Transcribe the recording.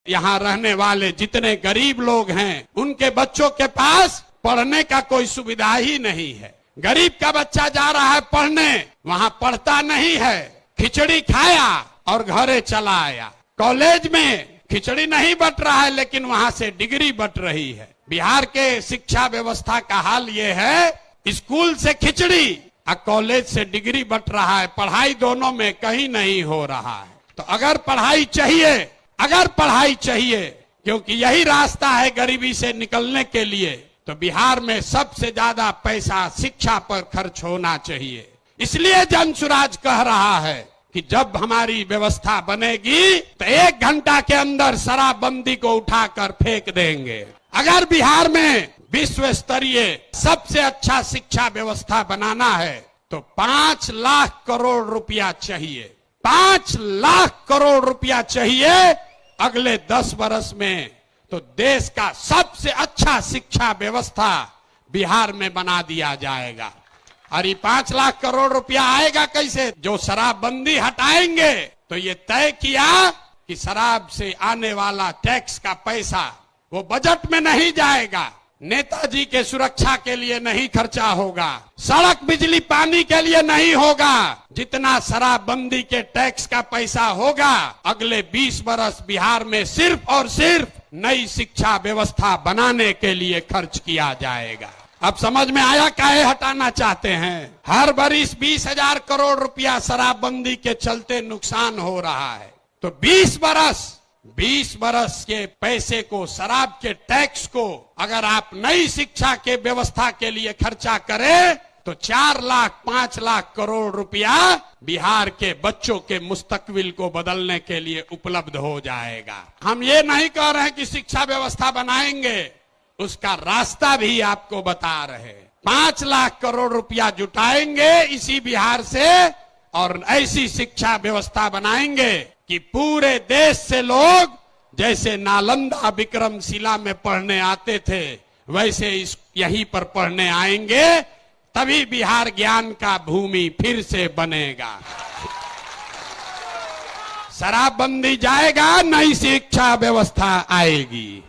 यहाँ रहने वाले जितने गरीब लोग हैं उनके बच्चों के पास पढ़ने का कोई सुविधा ही नहीं है। गरीब का बच्चा जा रहा है पढ़ने, वहाँ पढ़ता नहीं है, खिचड़ी खाया और घरे चला आया। कॉलेज में खिचड़ी नहीं बट रहा है लेकिन वहाँ से डिग्री बट रही है। बिहार के शिक्षा व्यवस्था का हाल ये है, स्कूल से खिचड़ी और कॉलेज से डिग्री बट रहा है, पढ़ाई दोनों में कहीं नहीं हो रहा है। तो अगर पढ़ाई चाहिए क्योंकि यही रास्ता है गरीबी से निकलने के लिए, तो बिहार में सबसे ज्यादा पैसा शिक्षा पर खर्च होना चाहिए। इसलिए जनसुराज कह रहा है कि जब हमारी व्यवस्था बनेगी तो 1 घंटा के अंदर शराबबंदी को उठाकर फेंक देंगे। अगर बिहार में विश्व स्तरीय सबसे अच्छा शिक्षा व्यवस्था बनाना है तो 5 लाख करोड़ रुपया चाहिए। 5 लाख करोड़ रुपया चाहिए अगले 10 वर्ष में, तो देश का सबसे अच्छा शिक्षा व्यवस्था बिहार में बना दिया जाएगा। और ये 5 लाख करोड़ रुपया आएगा कैसे? जो शराबबंदी हटाएंगे तो ये तय किया कि शराब से आने वाला टैक्स का पैसा वो बजट में नहीं जाएगा, नेताजी के सुरक्षा के लिए नहीं खर्चा होगा, सड़क बिजली पानी के लिए नहीं होगा। जितना शराबबंदी के टैक्स का पैसा होगा अगले 20 वर्ष बिहार में सिर्फ और सिर्फ नई शिक्षा व्यवस्था बनाने के लिए खर्च किया जाएगा। अब समझ में आया काहे हटाना चाहते हैं? हर बरिस 20,000 करोड़ रुपया शराबबंदी के चलते नुकसान हो रहा है, तो 20 बरस के पैसे को, शराब के टैक्स को अगर आप नई शिक्षा के व्यवस्था के लिए खर्चा करें तो 4 लाख 5 लाख करोड़ रुपया बिहार के बच्चों के मुस्तकबिल को बदलने के लिए उपलब्ध हो जाएगा। हम ये नहीं कह रहे कि शिक्षा व्यवस्था बनाएंगे, उसका रास्ता भी आपको बता रहे। 5 लाख करोड़ रुपया जुटाएंगे इसी बिहार से और ऐसी शिक्षा व्यवस्था बनाएंगे कि पूरे देश से लोग जैसे नालंदा विक्रमशिला में पढ़ने आते थे वैसे यहीं पर पढ़ने आएंगे, तभी बिहार ज्ञान का भूमि फिर से बनेगा। शराबबंदी जाएगा, नई शिक्षा व्यवस्था आएगी।